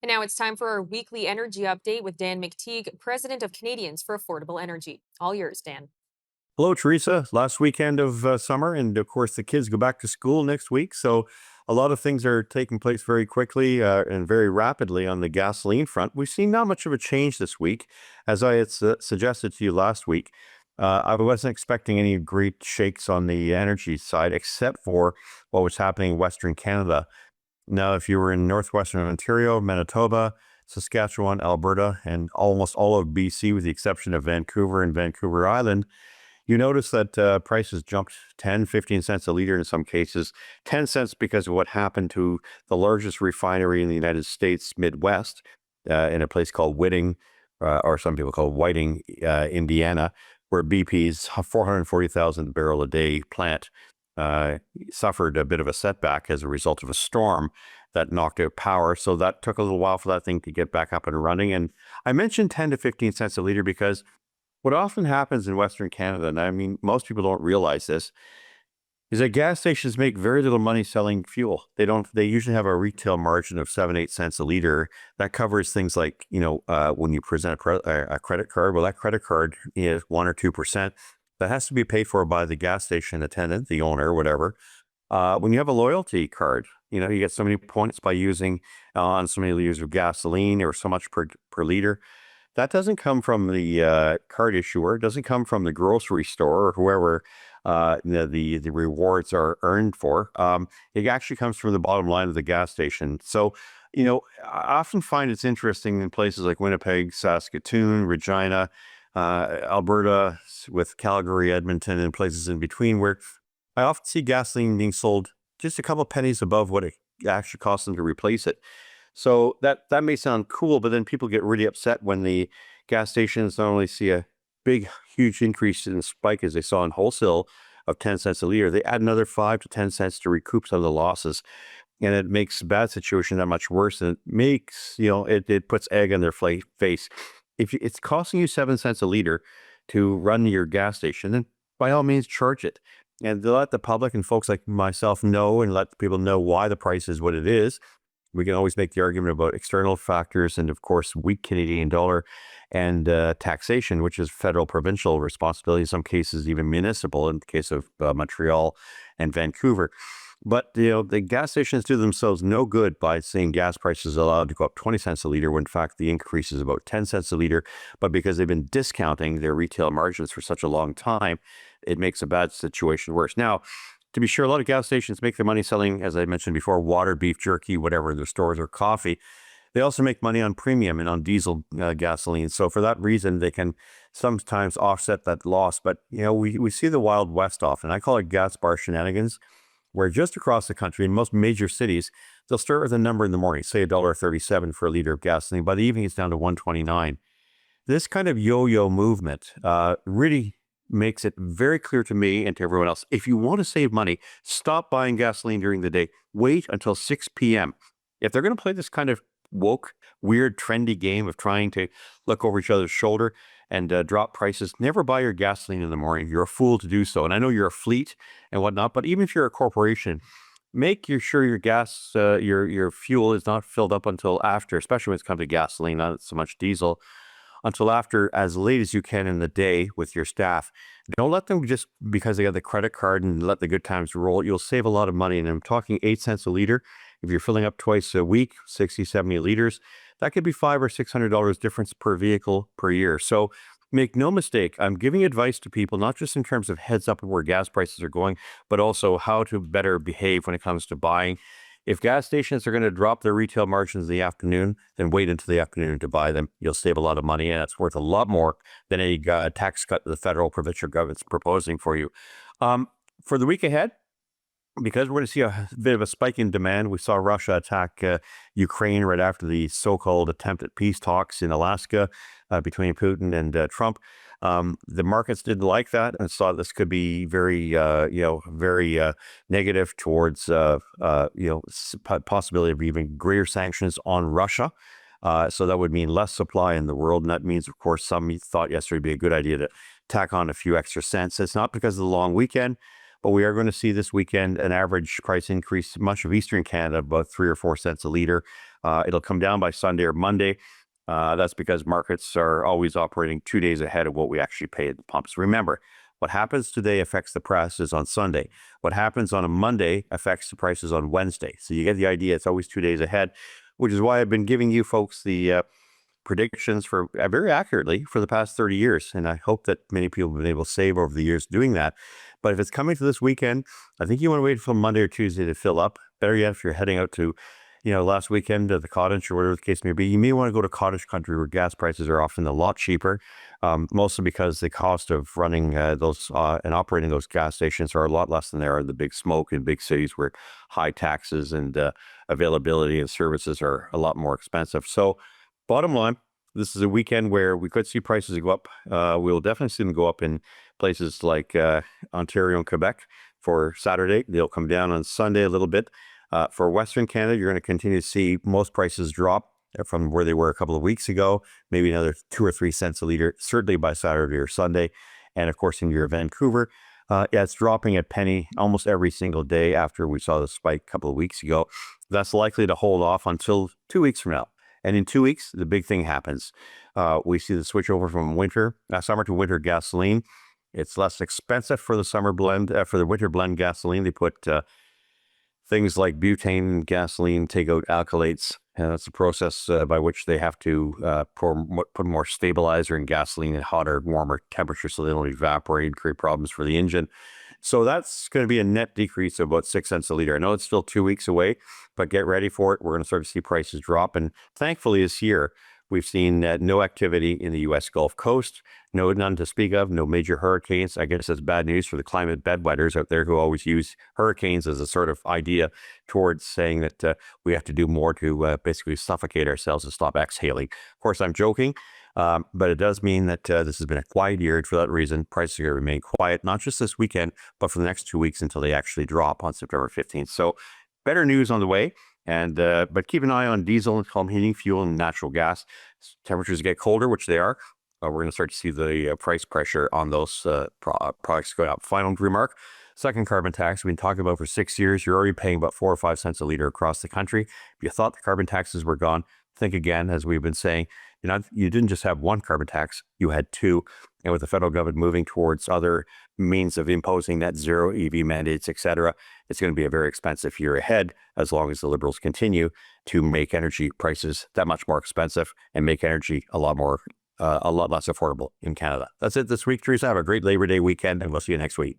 And now it's time for our weekly energy update with Dan McTeague, president of Canadians for Affordable Energy. All yours, Dan. Hello, Teresa. Last weekend of summer, and of course, the kids go back to school next week. So, a lot of things are taking place very quickly and very rapidly on the gasoline front. We've seen not much of a change this week, as I had suggested to you last week. I wasn't expecting any great shakes on the energy side, except for what was happening in Western Canada. Now, if you were in northwestern Ontario, Manitoba, Saskatchewan, Alberta, and almost all of BC, with the exception of Vancouver and Vancouver Island, you notice that prices jumped 10, 15 cents a liter in some cases, 10 cents because of what happened to the largest refinery in the United States Midwest, in a place called Whiting, or some people call Whiting, Indiana, where BP's 440,000 barrel a day plant uh, suffered a bit of a setback as a result of a storm that knocked out power. So that took a little while for that thing to get back up and running. And I mentioned 10 to 15 cents a liter because what often happens in Western Canada, and I mean, most people don't realize this, is that gas stations make very little money selling fuel. They usually have a retail margin of 7, 8 cents a liter. That covers things like, when you present a credit card, well, that credit card is 1 or 2%. That has to be paid for by the gas station attendant, the owner, whatever. When you have a loyalty card, you get so many points by using on so many liters of gasoline or so much per liter. That doesn't come from the card issuer. It doesn't come from the grocery store or whoever the rewards are earned for. It actually comes from the bottom line of the gas station. So, I often find it's interesting in places like Winnipeg, Saskatoon, Regina, Alberta, with Calgary, Edmonton, and places in between, where I often see gasoline being sold just a couple pennies above what it actually costs them to replace it. So that may sound cool, but then people get really upset when the gas stations not only see a big, huge increase in spike as they saw in wholesale of 10 cents a liter, they add another 5 to 10 cents to recoup some of the losses. And it makes the bad situation that much worse. And it makes, it puts egg on their face. If it's costing you 7 cents a liter to run your gas station, then by all means charge it. And to let the public and folks like myself know and let people know why the price is what it is. We can always make the argument about external factors and, of course, weak Canadian dollar and taxation, which is federal, provincial responsibility, in some cases even municipal, in the case of Montreal and Vancouver. But, the gas stations do themselves no good by saying gas prices are allowed to go up 20 cents a liter, when in fact the increase is about 10 cents a liter. But because they've been discounting their retail margins for such a long time, it makes a bad situation worse. Now, to be sure, a lot of gas stations make their money selling, as I mentioned before, water, beef jerky, whatever in their stores, or coffee. They also make money on premium and on diesel gasoline. So for that reason, they can sometimes offset that loss. But, we see the Wild West often. I call it gas bar shenanigans, where just across the country, in most major cities, they'll start with a number in the morning, say $1.37 for a liter of gasoline. By the evening, it's down to 129. This kind of yo-yo movement really makes it very clear to me and to everyone else. If you want to save money, stop buying gasoline during the day. Wait until 6 p.m. If they're going to play this kind of woke, weird, trendy game of trying to look over each other's shoulder and drop prices, never buy your gasoline in the morning. You're a fool to do so. And I know you're a fleet and whatnot, but even if you're a corporation, sure your gas, your fuel is not filled up until after, especially when it's come to gasoline, not so much diesel, until after as late as you can in the day with your staff. Don't let them just because they got the credit card and let the good times roll. You'll save a lot of money. And I'm talking 8 cents a liter. If you're filling up twice a week, 60, 70 liters, that could be $500 or $600 difference per vehicle per year. So make no mistake, I'm giving advice to people, not just in terms of heads up of where gas prices are going, but also how to better behave when it comes to buying. If gas stations are going to drop their retail margins in the afternoon, then wait until the afternoon to buy them. You'll save a lot of money, and it's worth a lot more than any tax cut the federal, provincial government's proposing for you. For the week ahead, because we're going to see a bit of a spike in demand. We saw Russia attack Ukraine right after the so-called attempt at peace talks in Alaska between Putin and Trump. The markets didn't like that and saw this could be very, very negative towards, possibility of even greater sanctions on Russia. So that would mean less supply in the world. And that means, of course, some thought yesterday would be a good idea to tack on a few extra cents. It's not because of the long weekend. But we are going to see this weekend an average price increase, much of Eastern Canada, about 3 or 4 cents a liter. It'll come down by Sunday or Monday. That's because markets are always operating 2 days ahead of what we actually pay at the pumps. Remember, what happens today affects the prices on Sunday. What happens on a Monday affects the prices on Wednesday. So you get the idea. It's always 2 days ahead, which is why I've been giving you folks the predictions for very accurately for the past 30 years. And I hope that many people have been able to save over the years doing that. But if it's coming to this weekend, I think you want to wait until Monday or Tuesday to fill up. Better yet, if you're heading out to, last weekend to the cottage or whatever the case may be, you may want to go to cottage country where gas prices are often a lot cheaper, mostly because the cost of running those and operating those gas stations are a lot less than they are in the big smoke in big cities where high taxes and availability and services are a lot more expensive. So bottom line, this is a weekend where we could see prices go up. We'll definitely see them go up in places like Ontario and Quebec for Saturday. They'll come down on Sunday a little bit. For Western Canada, you're going to continue to see most prices drop from where they were a couple of weeks ago, maybe another 2 or 3 cents a liter, certainly by Saturday or Sunday. And of course, in your Vancouver, it's dropping a penny almost every single day after we saw the spike a couple of weeks ago. That's likely to hold off until 2 weeks from now. And in 2 weeks, the big thing happens. We see the switch over from summer to winter gasoline. It's less expensive for the summer blend, for the winter blend gasoline. They put things like butane gasoline, take out alkylates. And that's a process by which they have to put more stabilizer in gasoline at hotter, warmer temperatures so they don't evaporate and create problems for the engine. So that's going to be a net decrease of about 6 cents a liter. I know it's still 2 weeks away, but get ready for it. We're going to start to see prices drop. And thankfully this year, we've seen no activity in the U.S. Gulf Coast, none to speak of, no major hurricanes. I guess that's bad news for the climate bedwetters out there who always use hurricanes as a sort of idea towards saying that we have to do more to basically suffocate ourselves and stop exhaling. Of course, I'm joking. But it does mean that this has been a quiet year. And for that reason, prices are going to remain quiet, not just this weekend, but for the next 2 weeks until they actually drop on September 15th. So better news on the way. And but keep an eye on diesel and home heating fuel and natural gas. Temperatures get colder, which they are. We're going to start to see the price pressure on those products go up. Final remark. Second carbon tax we've been talking about for 6 years. You're already paying about 4 or 5 cents a liter across the country. If you thought the carbon taxes were gone, think again. As we've been saying, you didn't just have one carbon tax, you had two. And with the federal government moving towards other means of imposing net zero EV mandates, etc., it's going to be a very expensive year ahead as long as the Liberals continue to make energy prices that much more expensive and make energy a lot less affordable in Canada. That's it this week, Teresa. Have a great Labor Day weekend, and we'll see you next week.